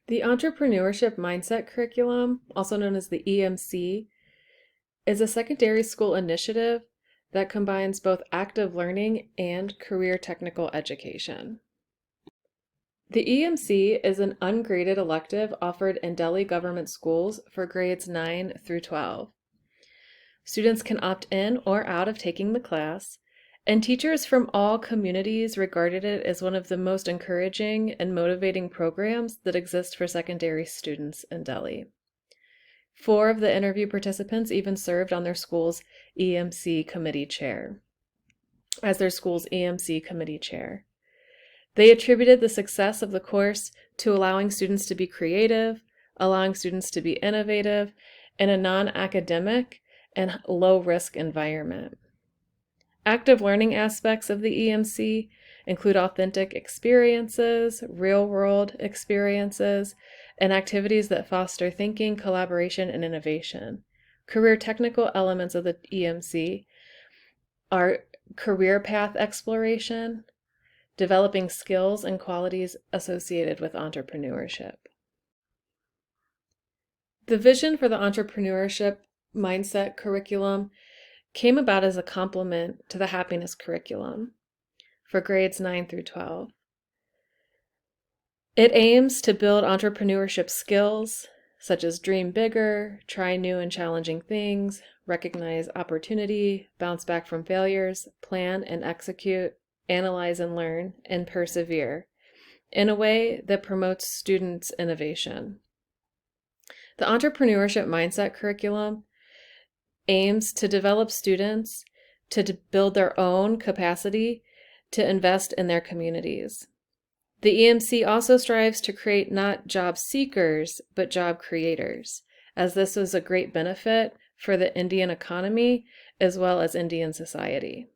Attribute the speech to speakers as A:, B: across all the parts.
A: The Entrepreneurship Mindset Curriculum, also known as the EMC, is a secondary school initiative that combines both active learning and career technical education. The EMC is an ungraded elective offered in Delhi government schools for grades 9 through 12. Students can opt in or out of taking the class, and teachers from all communities regarded it as one of the most encouraging and motivating programs that exist for secondary students in Delhi. 4 of the interview participants even served on their school's EMC committee chair, They attributed the success of the course to allowing students to be creative, allowing students to be innovative in a non-academic and low-risk environment. Active learning aspects of the EMC include authentic experiences, real-world experiences, and activities that foster thinking, collaboration, and innovation. Career technical elements of the EMC are career path exploration, developing skills and qualities associated with entrepreneurship. The vision for the Entrepreneurship Mindset Curriculum came about as a complement to the Happiness Curriculum for grades 9 through 12. It aims to build entrepreneurship skills, such as dream bigger, try new and challenging things, recognize opportunity, bounce back from failures, plan and execute, analyze and learn, and persevere, in a way that promotes students' innovation. The Entrepreneurship Mindset Curriculum aims to develop students to build their own capacity to invest in their communities. The EMC also strives to create not job seekers, but job creators, as this is a great benefit for the Indian economy as well as Indian society.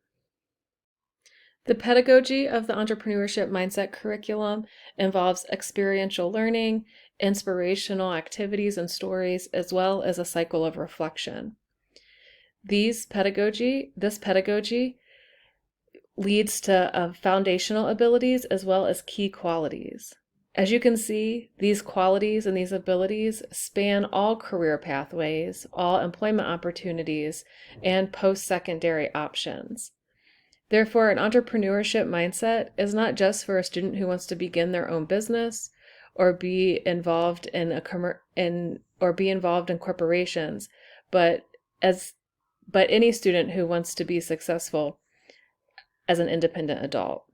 A: The pedagogy of the Entrepreneurship Mindset Curriculum involves experiential learning, inspirational activities and stories, as well as a cycle of reflection. This pedagogy leads to foundational abilities as well as key qualities. As you can see, these qualities and these abilities span all career pathways, all employment opportunities, and post-secondary options. Therefore, an entrepreneurship mindset is not just for a student who wants to begin their own business or be involved in corporations, but any student who wants to be successful as an independent adult.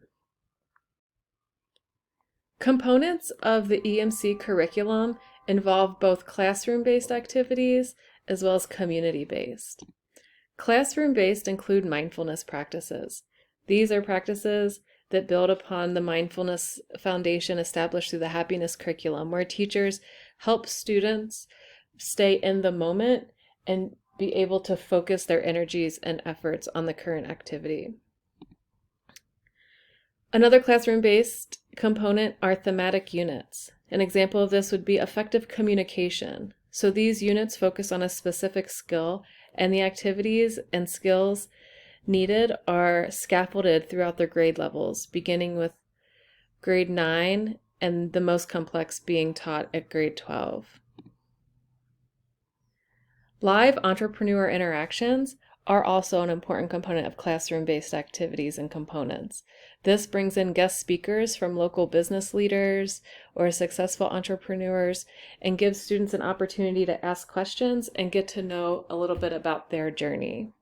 A: Components of the EMC curriculum involve both classroom-based activities as well as community-based. Classroom-based include mindfulness practices. These are practices that build upon the mindfulness foundation established through the happiness curriculum, where teachers help students stay in the moment and be able to focus their energies and efforts on the current activity. Another classroom-based component are thematic units. An example of this would be effective communication. So these units focus on a specific skill, and the activities and skills needed are scaffolded throughout their grade levels, beginning with grade 9 and the most complex being taught at grade 12. Live entrepreneur interactions are also an important component of classroom-based activities and components. This brings in guest speakers from local business leaders or successful entrepreneurs and gives students an opportunity to ask questions and get to know a little bit about their journey.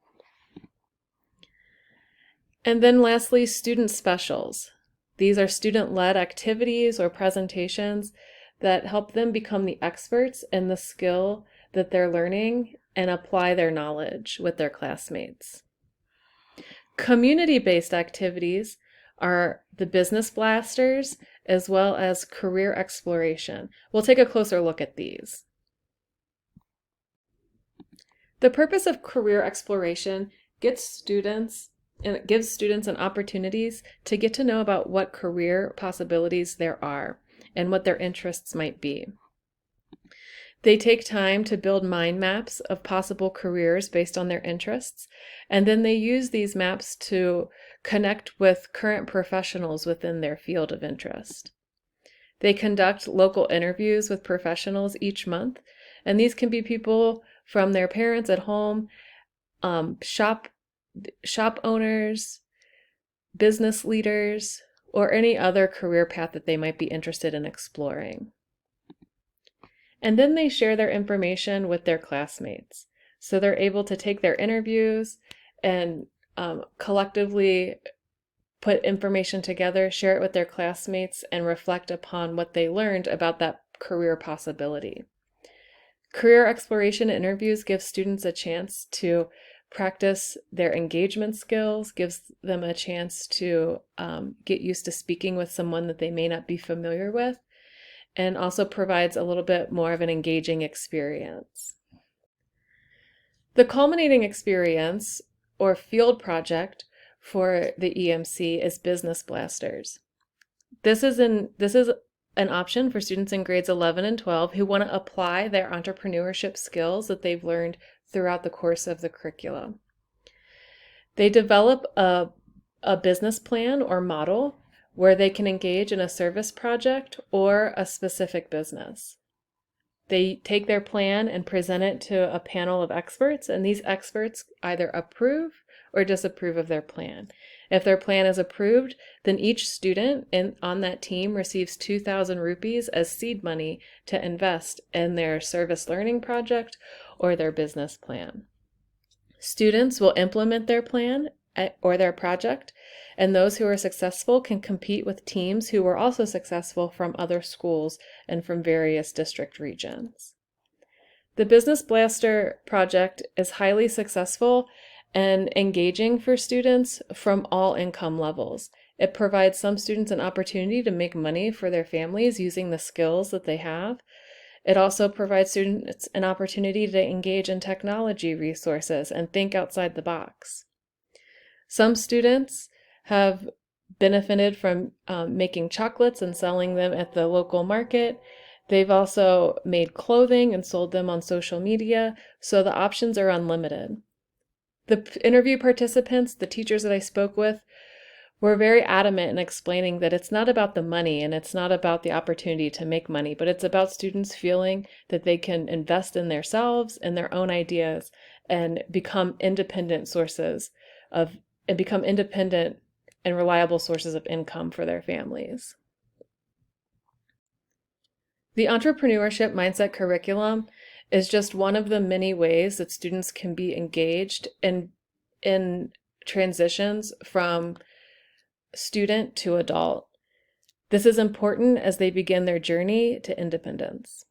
A: And then lastly, student specials. These are student-led activities or presentations that help them become the experts in the skill that they're learning and apply their knowledge with their classmates. Community-based activities are the business blasters as well as career exploration. We'll take a closer look at these. The purpose of career exploration gives students an opportunities to get to know about what career possibilities there are and what their interests might be. They take time to build mind maps of possible careers based on their interests, and then they use these maps to connect with current professionals within their field of interest. They conduct local interviews with professionals each month, and these can be people from their parents at home, shop owners, business leaders, or any other career path that they might be interested in exploring. And then they share their information with their classmates. So they're able to take their interviews and collectively put information together, share it with their classmates, and reflect upon what they learned about that career possibility. Career exploration interviews give students a chance to practice their engagement skills, gives them a chance to get used to speaking with someone that they may not be familiar with, and also provides a little bit more of an engaging experience. The culminating experience or field project for the EMC is Business Blasters. This is an option for students in grades 11 and 12 who want to apply their entrepreneurship skills that they've learned throughout the course of the curriculum. They develop a business plan or model where they can engage in a service project or a specific business. They take their plan and present it to a panel of experts, and these experts either approve or disapprove of their plan. If their plan is approved, then each student on that team receives 2,000 rupees as seed money to invest in their service learning project or their business plan. Students will implement their plan or their project, and those who are successful can compete with teams who were also successful from other schools and from various district regions. The Business Blaster project is highly successful and engaging for students from all income levels. It provides some students an opportunity to make money for their families using the skills that they have. It also provides students an opportunity to engage in technology resources and think outside the box. Some students have benefited from making chocolates and selling them at the local market. They've also made clothing and sold them on social media, so the options are unlimited. The interview participants, the teachers that I spoke with, were very adamant in explaining that it's not about the money and it's not about the opportunity to make money, but it's about students feeling that they can invest in themselves and their own ideas and become independent and reliable sources of income for their families. The entrepreneurship mindset curriculum is just one of the many ways that students can be engaged in transitions from student to adult. This is important as they begin their journey to independence.